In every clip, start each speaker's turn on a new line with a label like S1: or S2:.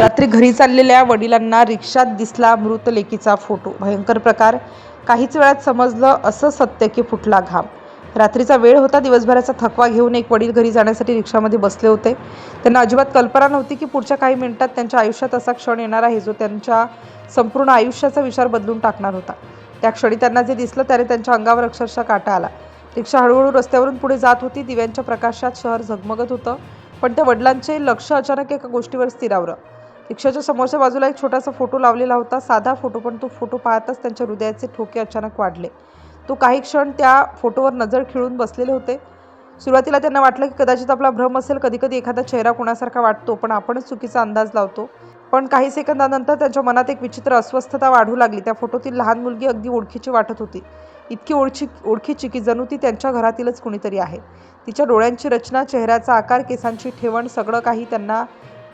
S1: रात्री घरी चाललेल्या वडिलांना रिक्षात दिसला मृत लेकीचा फोटो. भयंकर प्रकार. काहीच वेळात समजलं असं सत्य की फुटला घाम. रात्रीचा वेळ होता. दिवसभराचा थकवा घेऊन एक वडील घरी जाण्यासाठी रिक्षामध्ये बसले होते. त्यांना अजिबात कल्पना नव्हती की पुढच्या काही मिनिटात त्यांच्या आयुष्यात असा क्षण येणार आहे जो त्यांच्या संपूर्ण आयुष्याचा विचार बदलून टाकणार होता. त्या क्षणी त्यांना जे दिसलं त्याने त्यांच्या अंगावर अक्षरशः काटा आला. रिक्षा हळूहळू रस्त्यावरून पुढे जात होती. दिव्यांच्या प्रकाशात शहर झगमगत होतं. पण त्या वडिलांचे लक्ष अचानक एका गोष्टीवर स्थिरावलं. रिक्षाच्या समोरच्या बाजूला एक छोटासा फोटो लावलेला होता. साधा फोटो, पण तो फोटो पाहताच त्यांच्या हृदयाचे ठोके अचानक वाढले. तो काही क्षण त्या फोटोवर नजर खिळून बसलेले होते. सुरुवातीला त्यांना वाटलं की कदाचित आपला भ्रम असेल. कधीकधी एखादा चेहरा कोणासारखा वाटतो पण आपणच चुकीचा अंदाज लावतो. पण काही सेकंदानंतर त्यांच्या मनात एक विचित्र अस्वस्थता वाढू लागली. त्या फोटोतील लहान मुलगी अगदी ओळखीची वाटत होती. इतकी ओळखीची की जणू ती त्यांच्या घरातीलच कुणीतरी आहे. तिच्या डोळ्यांची रचना, चेहऱ्याचा आकार, केसांची ठेवण सगळं काही त्यांना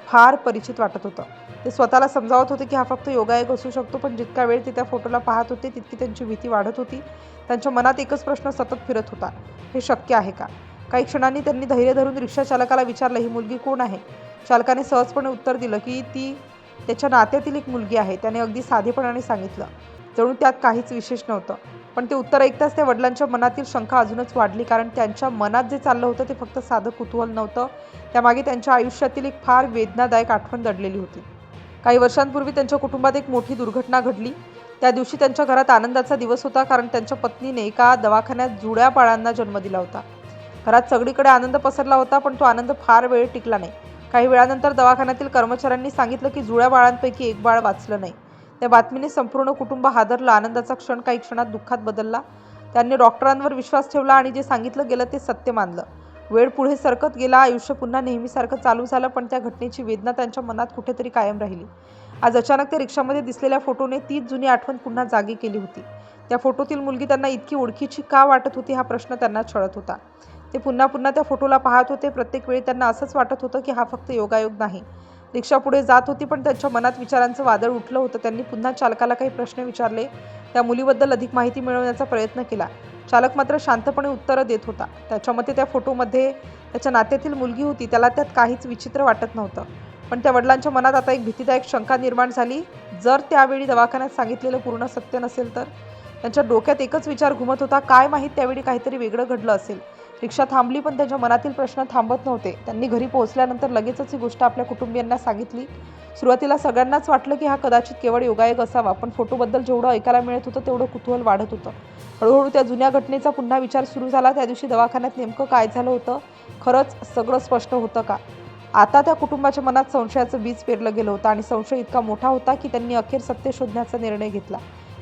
S1: फार परिचित वाटत होतं. ते स्वतःला समजावत होते की हा फक्त योगायोग असू शकतो. पण जितका वेळ ते त्या फोटोला पाहत होते तितकी त्यांची भीती वाढत होती. त्यांच्या मनात एकच प्रश्न सतत फिरत होता, हे शक्य आहे का? काही क्षणांनी त्यांनी धैर्य धरून रिक्षा चालकाला विचारलं, ही मुलगी कोण आहे? चालकाने सहजपणे उत्तर दिलं की ती त्याच्या नात्यातील एक मुलगी आहे. त्याने अगदी साधेपणाने सांगितलं, जणू त्यात काहीच विशेष नव्हतं. पण ते उत्तर ऐकताच त्या वडिलांच्या मनातील शंका अजूनच वाढली. कारण त्यांच्या मनात जे चाललं होतं ते फक्त साधं कुतूहल नव्हतं. त्यामागे त्यांच्या आयुष्यातील एक फार वेदनादायक आठवण दडलेली होती. काही वर्षांपूर्वी त्यांच्या कुटुंबात एक मोठी दुर्घटना घडली. त्या दिवशी त्यांच्या घरात आनंदाचा दिवस होता. कारण त्यांच्या पत्नीने एका दवाखान्यात जुळ्या बाळांना जन्म दिला होता. घरात सगळीकडे आनंद पसरला होता. पण तो आनंद फार वेळ टिकला नाही. काही वेळानंतर दवाखान्यातील कर्मचाऱ्यांनी सांगितलं की जुळ्या बाळांपैकी एक बाळ वाचलं नाही. त्या बातमीने संपूर्ण कुटुंब हादरलं. आनंदाचा क्षण काही क्षणात दुःखात बदलला. त्यांनी डॉक्टरांवर विश्वास ठेवला आणि जे सांगितलं गेलं ते सत्य मानलं. वेळ पुढे सरकत गेला. आयुष्य पुन्हा नेहमीसारखं चालू झालं. पण त्या घटनेची वेदना त्यांच्या मनात कुठेतरी कायम राहिली. आज अचानक त्या रिक्षामध्ये दिसलेल्या फोटोने तीच जुनी आठवण पुन्हा जागी केली होती. त्या फोटोतील मुलगी त्यांना इतकी ओळखीची का वाटत होती हा प्रश्न त्यांना छळत होता. ते पुन्हा पुन्हा त्या फोटोला पाहत होते. प्रत्येक वेळी त्यांना असंच वाटत होतं की हा फक्त योगायोग नाही. रिक्षा पुढे जात होती पण त्यांच्या मनात विचारांचं वादळ उठलं होतं. त्यांनी पुन्हा चालकाला काही प्रश्न विचारले. त्या मुलीबद्दल अधिक माहिती मिळवण्याचा प्रयत्न केला. चालक मात्र शांतपणे उत्तरं देत होता. त्याच्या मते त्या फोटोमध्ये त्याच्या नात्यातील मुलगी होती. त्याला त्यात काहीच विचित्र वाटत नव्हतं. पण त्या वडिलांच्या मनात आता एक भीतीदायक शंका निर्माण झाली. जर त्यावेळी दवाखान्यात सांगितलेलं पूर्ण सत्य नसेल तर? त्यांच्या डोक्यात एकच विचार घुमत होता, काय माहीत त्यावेळी काहीतरी वेगळं घडलं असेल. रिक्षा थांबली पण त्यांच्या मनातील प्रश्न थांबत नव्हते. त्यांनी घरी पोहोचल्यानंतर लगेचच ही गोष्ट आपल्या कुटुंबियांना सांगितली. सुरुवातीला सगळ्यांनाच वाटलं की हा कदाचित केवळ योगायोग असावा. पण फोटोबद्दल जेवढं ऐकायला मिळत होतं तेवढं कुतूहल वाढत होतं. हळूहळू त्या जुन्या घटनेचा पुन्हा विचार सुरू झाला. त्या दिवशी दवाखान्यात नेमकं काय झालं होतं? खरंच सगळं स्पष्ट होतं का? आता त्या कुटुंबाच्या मनात संशयाचं बीज पेरलं गेलं होतं आणि संशय इतका मोठा होता की त्यांनी अखेर सत्य शोधण्याचा निर्णय घेतला.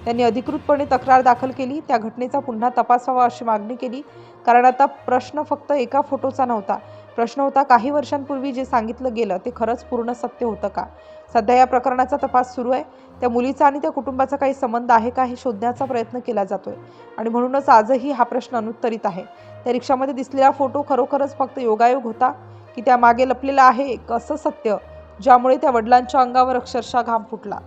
S1: त्यांनी अधिकृतपणे तक्रार दाखल केली. त्या घटनेचा पुन्हा तपास व्हावा अशी मागणी केली. कारण आता प्रश्न फक्त एका फोटोचा नव्हता. प्रश्न होता, काही वर्षांपूर्वी जे सांगितलं गेलं ते खरंच पूर्ण सत्य होतं का? सध्या या प्रकरणाचा तपास सुरू आहे. त्या मुलीचा आणि त्या कुटुंबाचा काही संबंध आहे का हे शोधण्याचा प्रयत्न केला जातोय. आणि म्हणूनच आजही हा प्रश्न अनुत्तरित आहे. त्या रिक्षामध्ये दिसलेला फोटो खरोखरच फक्त योगायोग होता की त्यामागे लपलेलं आहे एक असं सत्य ज्यामुळे त्या वडिलांच्या अंगावर अक्षरशः घाम फुटला.